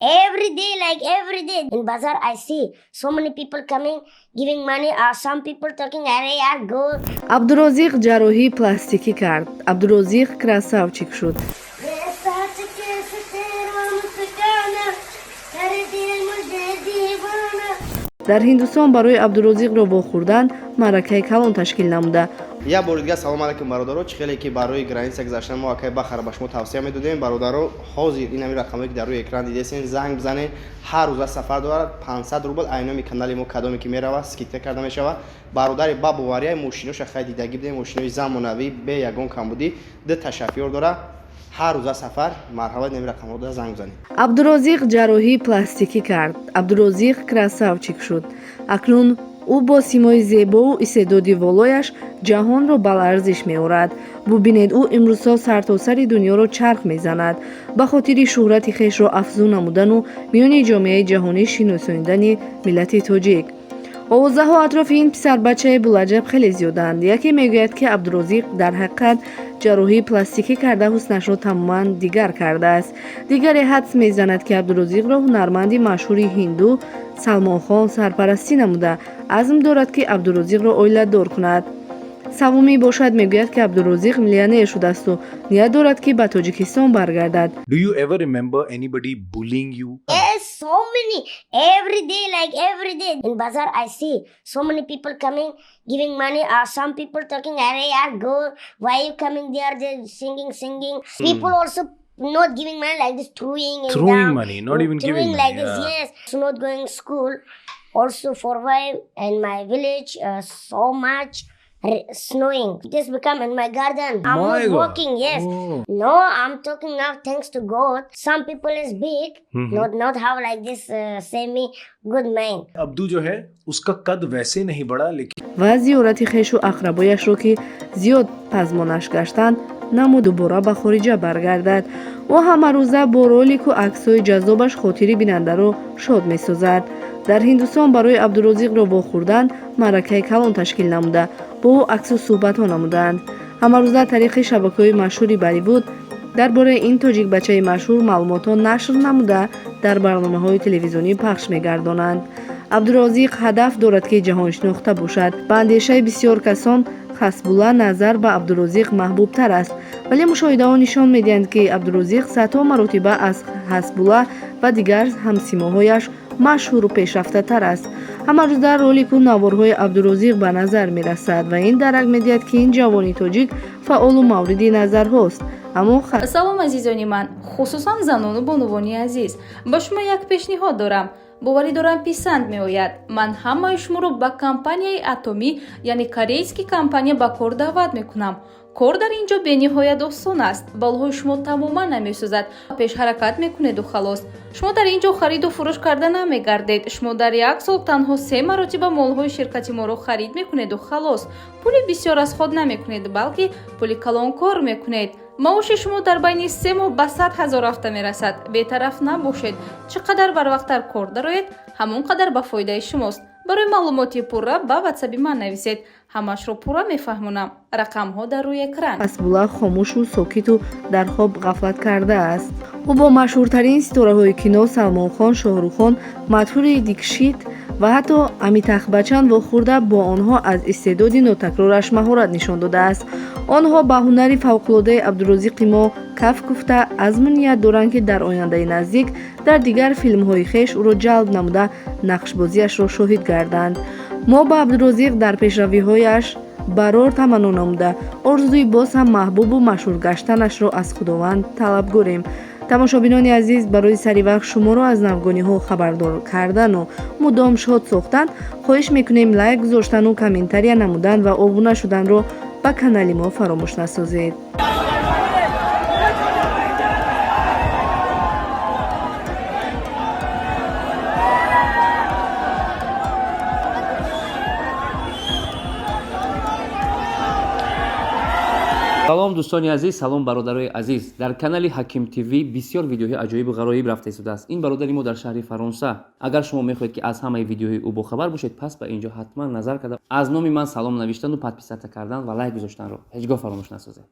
Every day, like every day. In bazaar, I see so many people coming, giving money. Some people talking, "Arey yaar, go." عبدالرزاق جراحی پلاستیکی کرد. عبدالرزاق красавчик شد. در هندوستان برای عبدالرزاق رو با خوردن معرکه کلان تشکیل نموده. یا بار دیگه سلام علیکم برادران. خیلی که برای گرانس گذاشتن ما که بخره به شما توصیه میدادیم برادران. حاضر این همین رقمی که در روی اکران دیدین زنگ بزنید. هر روز سفر داره 500 روبل اینامی کانال ما کدامی که میره اسکیت کرده میشه. برادر بابواری ماشینش خیلی دیدگی بده ماشینای زمانوی به یگان کمبودی ده تشفیر داره. هر روز سفر مرحبا نمی رقم رو زنگ بزنید. عبدالرزاق جراحی پلاستیکی کرد. عبدالرزاق красавчик شد. اکنون او با سیمای زیبا و استعداد والایش جهان را بالارزش می‌آورد. ببینید او امروزها سرتاسر دنیا را چرخ می‌زند. به خاطر شهرت خویش را افزون نمودن و میان جامعه جهانی شناساندن ملت تاجیک. آوازها اطراف این پسر بچه بولجب خیلی زیادند. یکی میگوید که عبدالرزاق در حقیقت جراحی پلاستیکی کرده حسنش را تماما دیگر کرده است. دیگری حدس میزند که عبدالرزاق را هنرمند مشهور هندو سلمان خان سرپرستی نموده عزم دارد که عبدالرزاق را اویله دار کند. سومی باشد میگوید که عبدالرزاق میلیونر شده است و نیت دارد که به تاجیکستان برگردد. Do you ever remember anybody bullying you? Yes, so many. Every day, like every day. In bazaar, I see so many people coming, giving money. Some people talking, "Arey yaar, go. Why you coming there?" They're singing. People also not giving money like this, throwing it Throwing down. money, not even Throwing giving like money, this, yeah. yes. So not going school. Also for while in my village, so much snowing. Just become in my garden. I'm My not God. walking, yes. Oh. No, I'm talking now thanks to God. Some people is big, not have like this semi good mind. Abdu जो है उसका कद वैसे नहीं बढ़ा लेकिन و زیارت خویش و اقربایش را که زیاد پزمانش گشتند نمود دوباره به خارجه برگردد. و همه روزه با رولک و عکس‌های جذابش خاطر بیننده را شاد می‌سازد. در هندوستان برای عبدالرزاق را با خوردن معرکه کلان تشکیل نموده با او عکس و صحبت ها نمودند. همه روزه طریق شبکه‌های مشهوری بالیوود درباره این تاجیک بچه مشهور معلومات نشر نموده در برنامه‌های تلویزیونی پخش می‌گردانند. عبدالرزاق هدف دارد که جهان شناخته باشد. به اندیشه بسیار کسان حسب‌الله نظر به عبدالرزاق محبوب تر است، ولی مشاهده ها نشان می‌دهند که عبدالرزاق صدها مرتبه از حسب‌الله و دیگر همسیماهایش مشهور و پیشرفته تر است. همه روز در رولک و نوارهای عبدالرزاق به نظر می‌رسد و این درک می‌دهد که این جوانی تاجیک فعال و مورد نظر هاست. اما салом азизони ман, хусусан занону бонувони азиз, ба шумо як пешниҳод дорам. боварӣ дорам писанд меояд. ман ҳамаи шуморо ба компанияи атомӣ яъне корейски компания ба кор даъват мекунам. кор дар ин ҷо бениҳоят осон аст. балҳои шумо тамоман намесӯзад. пешҳаракат мекунеду халос. шумо дар ин ҷо хариду фурӯш карда намегардед. шумо дар як сол танҳо 3 маротиба молҳои ширкати моро харид мекунеду халос. пули бисёр аз ход намекунед, балки пули калонкор мекунед. маоши шумо дар байни 3 моҳ ба 100 000 афта мерасад. бетараф набошед. чӣ қадар барвақттар кор дароед, ҳамон қадар ба фоидаи шумост. барои маълумоти пурра ба ватсаби ман нависед. ҳамашро пурра мефаҳмонам. рақамҳо дар рӯи экран. حسب‌الله خاموش و ساکت و در خواب غفلت کرده است. او با مشهورترین ستاره‌های کینو سلمان خان، شاهرخ خان، مدحور دیکشیت و حتی امیتاخ بچن واخورده با آنها از استعداد ناتکرارش مهارت نشان داده است. آنها به هنر فوق‌العاده عبدالرزاق ما کف گفته عزم نیت دارند که در آینده نزدیک در دیگر فیلم‌های خویش او را جلب نموده نقش‌بازیش را شاهد گردند. ما با عبدالرزاق در پیشروی‌هایش برار تمنا نموده آرزوی باز هم محبوب و مشهور گشتنش را از خداوند طلب گوریم. تماشابینان عزیز، برای سری وقت شما را از نوگانی‌ها خبردار کردن و مدام شاد ساختن خواهش میکنیم لایک گذاشتن و کامنتاری نمودن و ابونه شدن را به کانال ما فراموش نسازید. салом дӯстони азиз, салом бародарои азиз. дар канали Ҳаким ТВ бисёр видеоҳои аҷоибу ғароиб рафта истодааст. ин бародари мо дар шаҳри Фаронса. агар шумо мехоҳед ки аз ҳамаи видеоҳои ӯ бохабар бошед, пас ба ин ҷо ҳатман назар карда аз номи ман салом навиштану подписата кардан ва лайк гузоштанро ҳеҷ гоҳ фаромӯш насозед.